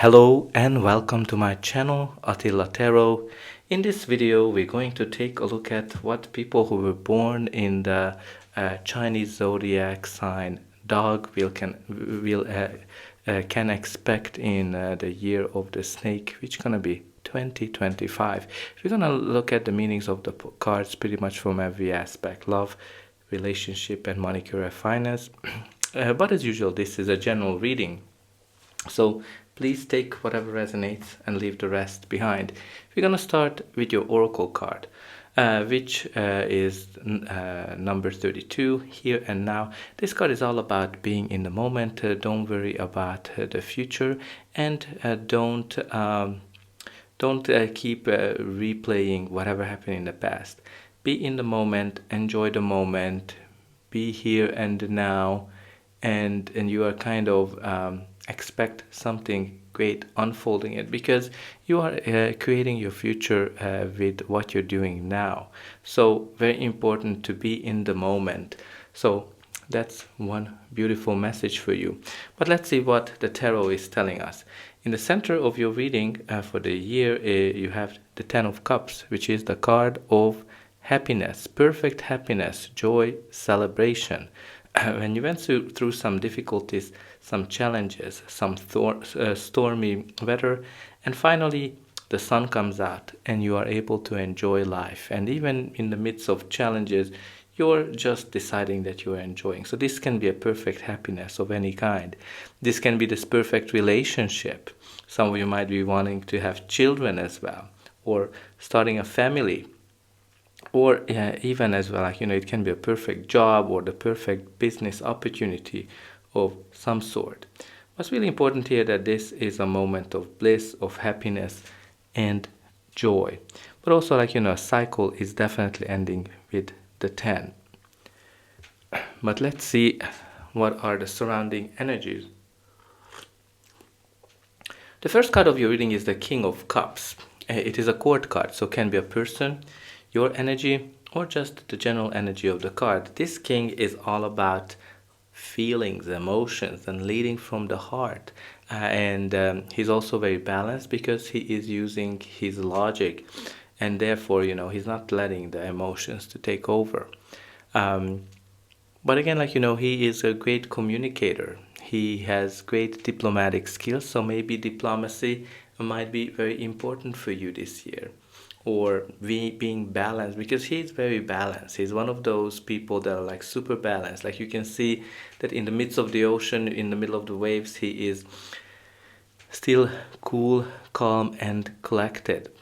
Hello and welcome to my channel Attila Tarot. In this video we're going to take a look at what people who were born in the Chinese Zodiac sign Dog can expect in the year of the snake, which is gonna be 2025. We're gonna look at the meanings of the cards pretty much from every aspect: love, relationship, and money, career, finance. But as usual, this is a general reading, so please take whatever resonates and leave the rest behind. We're going to start with your oracle card, which is number 32, here and now. This card is all about being in the moment. Don't worry about the future, and don't keep replaying whatever happened in the past. Be in the moment, enjoy the moment, be here and now, and you are kind of expect something great unfolding it, because you are creating your future with what you're doing now. So very important to be in the moment. So that's one beautiful message for you. But let's see what the tarot is telling us. In the center of your reading for the year, you have the 10 of Cups, which is the card of happiness, perfect happiness, joy, celebration. When you went through some difficulties, some challenges, some stormy weather, and finally the sun comes out and you are able to enjoy life. And even in the midst of challenges, you're just deciding that you are enjoying. So this can be a perfect happiness of any kind. This can be this perfect relationship. Some of you might be wanting to have children as well, or starting a family. Or even as well, like, it can be a perfect job or the perfect business opportunity of some sort. What's really important here that this is a moment of bliss, of happiness and joy. But also, a cycle is definitely ending with the 10. But let's see what are the surrounding energies. The first card of your reading is the King of Cups. It is a court card, so it can be a person, your energy, or just the general energy of the card. This king is all about feelings, emotions, and leading from the heart. And he's also very balanced because he is using his logic, and therefore, he's not letting the emotions to take over. But again, he is a great communicator. He has great diplomatic skills, so maybe diplomacy might be very important for you this year. Or being balanced, because he's very balanced. He's one of those people that are super balanced. You can see that in the midst of the ocean, in the middle of the waves, he is still cool, calm, and collected.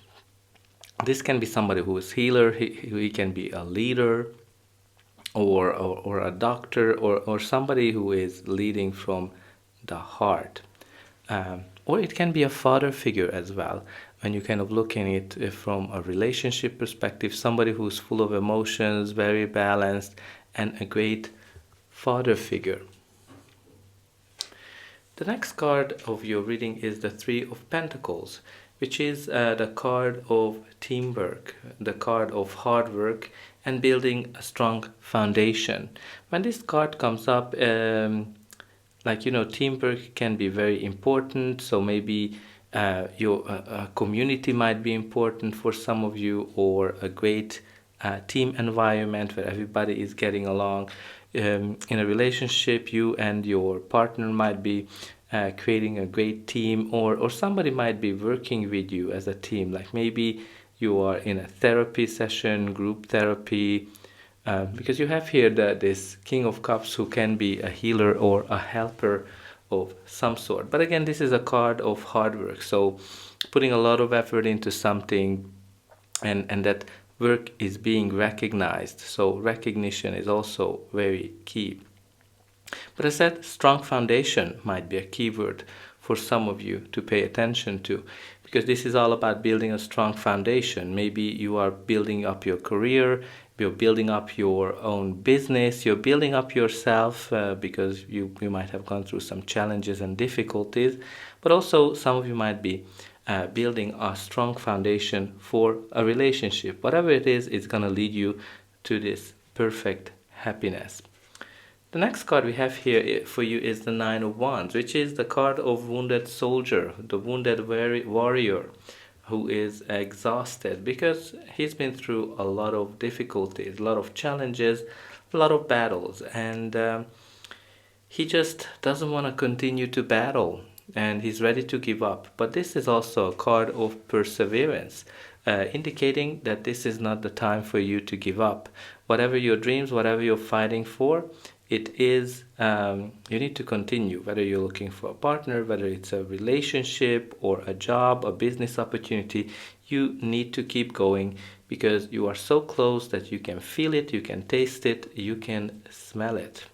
This can be somebody who is healer. He can be a leader, or a doctor, or somebody who is leading from the heart. Or it can be a father figure as well, when you kind of look at it from a relationship perspective, somebody who's full of emotions, very balanced, and a great father figure. The next card of your reading is the Three of Pentacles, which is the card of teamwork, the card of hard work and building a strong foundation. When this card comes up, teamwork can be very important. So maybe your community might be important for some of you, or a great team environment where everybody is getting along. In a relationship, you and your partner might be creating a great team, or somebody might be working with you as a team. Maybe you are in a therapy session, group therapy, because you have here this King of Cups, who can be a healer or a helper of some sort. But again, this is a card of hard work, so putting a lot of effort into something, and that work is being recognized. So recognition is also very key. But I said strong foundation might be a keyword for some of you to pay attention to, because this is all about building a strong foundation. Maybe you are building up your career, you're building up your own business, you're building up yourself, because you might have gone through some challenges and difficulties. But also some of you might be building a strong foundation for a relationship. Whatever it is, it's going to lead you to this perfect happiness. The next card we have here for you is the Nine of Wands, which is the card of wounded soldier, the wounded warrior who is exhausted because he's been through a lot of difficulties, a lot of challenges, a lot of battles, and he just doesn't want to continue to battle and he's ready to give up. But this is also a card of perseverance, indicating that this is not the time for you to give up. Whatever your dreams, whatever you're fighting for, it is, you need to continue, whether you're looking for a partner, whether it's a relationship or a job, a business opportunity, you need to keep going because you are so close that you can feel it, you can taste it, you can smell it.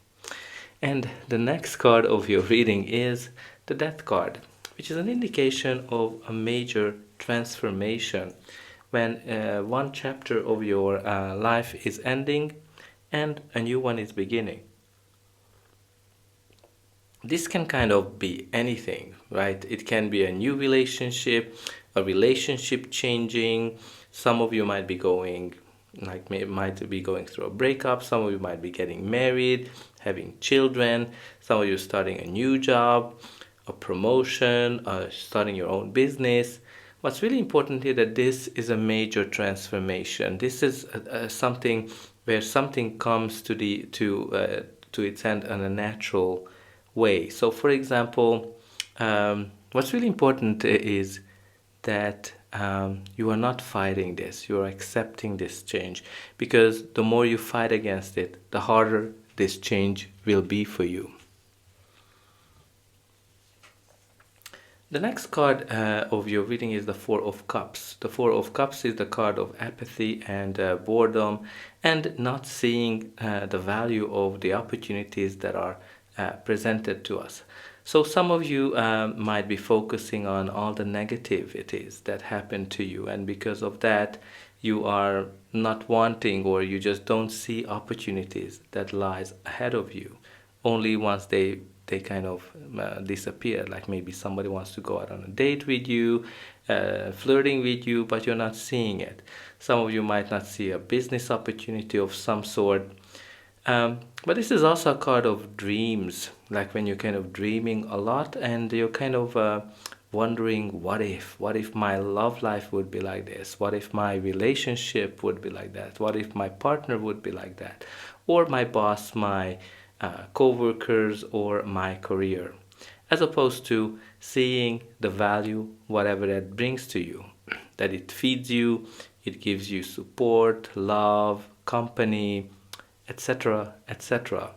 And the next card of your reading is the Death card, which is an indication of a major transformation when one chapter of your life is ending and a new one is beginning. This can kind of be anything, right? It can be a new relationship, a relationship changing. Some of you might be going might be going through a breakup. Some of you might be getting married, having children. Some of you starting a new job, a promotion, starting your own business. What's really important here that this is a major transformation. This is something where something comes to its end in a natural way. So, for example, what's really important is that you are not fighting this, you are accepting this change, because the more you fight against it, the harder this change will be for you. The next card of your reading is the Four of Cups. The Four of Cups is the card of apathy and boredom and not seeing the value of the opportunities that are presented to us. So some of you might be focusing on all the negativities that happen to you, and because of that you are not wanting, or you just don't see opportunities that lies ahead of you. Only once they kind of disappear, like maybe somebody wants to go out on a date with you, flirting with you, but you're not seeing it. Some of you might not see a business opportunity of some sort. But this is also a card of dreams, like when you're kind of dreaming a lot and you're kind of wondering, what if my love life would be like this? What if my relationship would be like that? What if my partner would be like that? Or my boss, my co-workers, or my career, as opposed to seeing the value, whatever that brings to you, that it feeds you, it gives you support, love, company, etc., etc.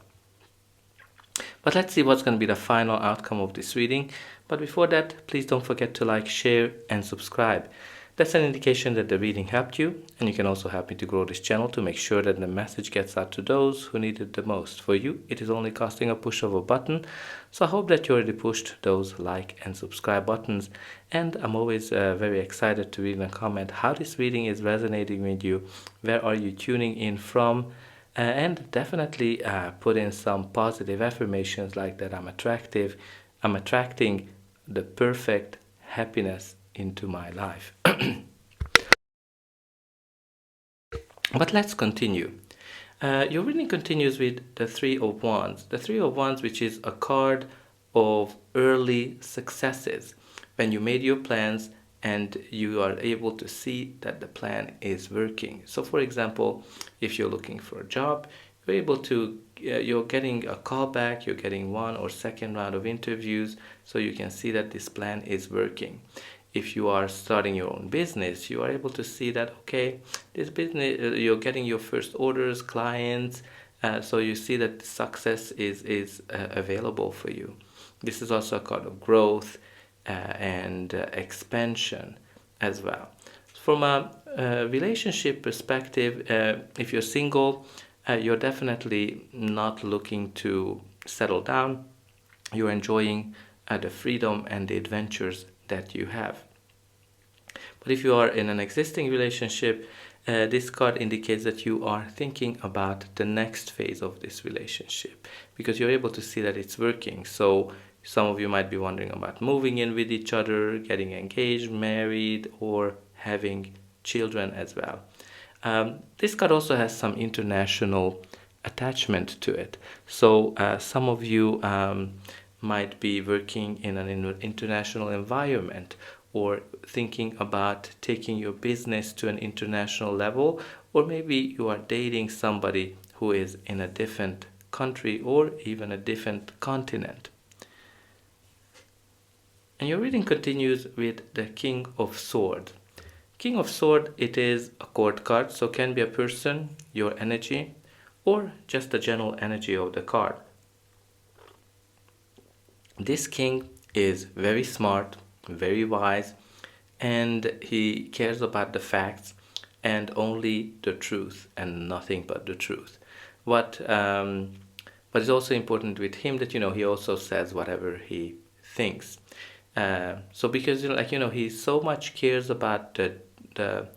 But let's see what's going to be the final outcome of this reading. But before that, please don't forget to like, share, and subscribe. That's an indication that the reading helped you, and you can also help me to grow this channel to make sure that the message gets out to those who need it the most. For you, it is only costing a push of a button, so I hope that you already pushed those like and subscribe buttons, and I'm always very excited to read and comment how this reading is resonating with you, where are you tuning in from, and definitely put in some positive affirmations like that I'm attracting the perfect happiness into my life. But let's continue. Your reading continues with the Three of Wands. The Three of Wands, which is a card of early successes. When you made your plans and you are able to see that the plan is working. So for example, if you're looking for a job, you're getting a call back, you're getting one or second round of interviews, so you can see that this plan is working. If you are starting your own business, you are able to see that, okay, this business, you're getting your first orders, clients, so you see that success is available for you. This is also a card of growth and expansion as well. From a relationship perspective, if you're single, you're definitely not looking to settle down. You're enjoying the freedom and the adventures that you have. But if you are in an existing relationship, this card indicates that you are thinking about the next phase of this relationship, because you're able to see that it's working. So some of you might be wondering about moving in with each other, getting engaged, married, or having children as well. This card also has some international attachment to it. So some of you might be working in an international environment, or thinking about taking your business to an international level, or maybe you are dating somebody who is in a different country or even a different continent. And your reading continues with the King of Swords. King of Sword, it is a court card, so can be a person, your energy, or just the general energy of the card. This king is very smart, very wise, and he cares about the facts and only the truth and nothing but the truth. But it's also important with him that he also says whatever he thinks. So because he so much cares about the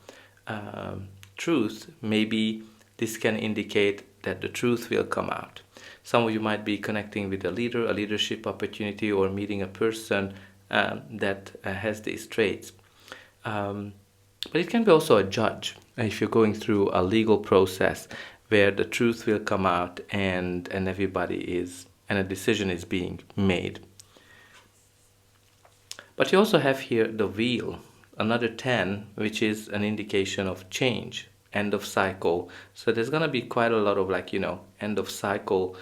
truth, maybe this can indicate that the truth will come out. Some of you might be connecting with a leader, a leadership opportunity, or meeting a person that has these traits. But it can be also a judge if you're going through a legal process where the truth will come out and a decision is being made. But you also have here the wheel, another 10, which is an indication of change, end of cycle. So there's going to be quite a lot of end of cycle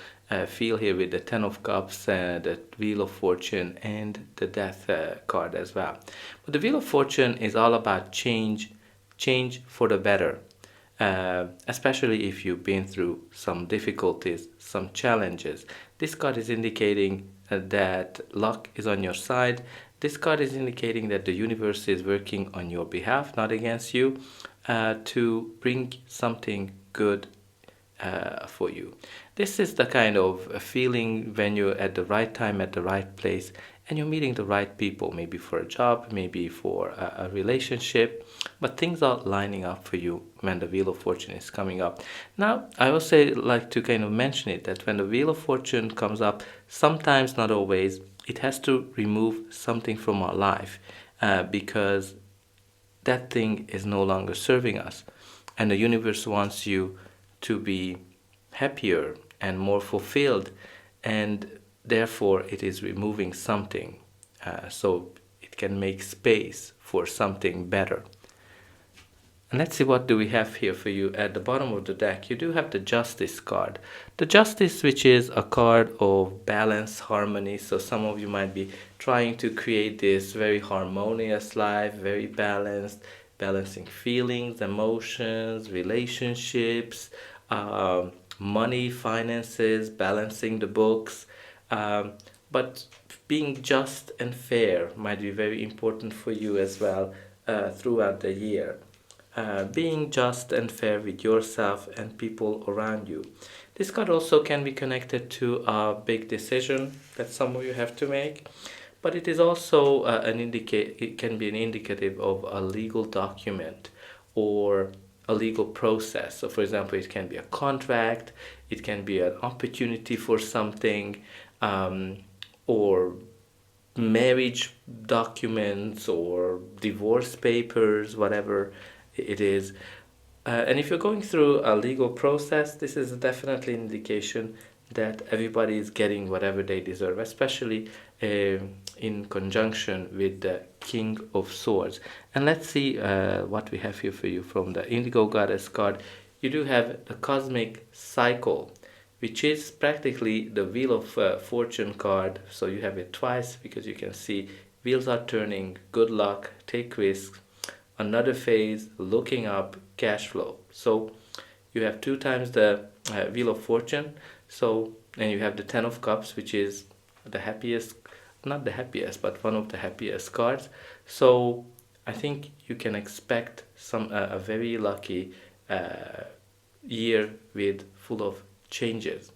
feel here with the 10 of cups, the wheel of fortune, and the death card as well. But the wheel of fortune is all about change for the better. Especially if you've been through some difficulties, some challenges. This card is indicating that luck is on your side. This card is indicating that the universe is working on your behalf, not against you, to bring something good for you. This is the kind of feeling when you're at the right time, at the right place, and you're meeting the right people, maybe for a job, maybe for a relationship, but things are lining up for you when the Wheel of Fortune is coming up. Now, I also like to kind of mention it that when the Wheel of Fortune comes up, sometimes, not always, it has to remove something from our life because that thing is no longer serving us. And the universe wants you to be happier and more fulfilled, and therefore it is removing something so it can make space for something better. And let's see, what do we have here for you at the bottom of the deck. You do have the Justice card. The Justice, which is a card of balance, harmony. So some of you might be trying to create this very harmonious life, very balanced, balancing feelings, emotions, relationships, money, finances, balancing the books. But being just and fair might be very important for you as well throughout the year. Being just and fair with yourself and people around you. This card also can be connected to a big decision that some of you have to make, but it is also it can be an indicative of a legal document or a legal process. So for example, it can be a contract, it can be an opportunity for something, or marriage documents or divorce papers, whatever it is. And if you're going through a legal process, this is definitely an indication that everybody is getting whatever they deserve, especially in conjunction with the King of Swords. And let's see what we have here for you from the Indigo Goddess card. You do have the Cosmic Cycle, which is practically the Wheel of Fortune card. So you have it twice because you can see wheels are turning, good luck, take risks, another phase, looking up, cash flow. So you have 2 times the Wheel of Fortune. So, and you have the 10 of Cups, which is the happiest, not the happiest, but one of the happiest cards. So I think you can expect a very lucky year with full of changes.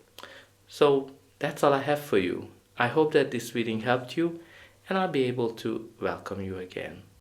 So that's all I have for you. I hope that this reading helped you, and I'll be able to welcome you again.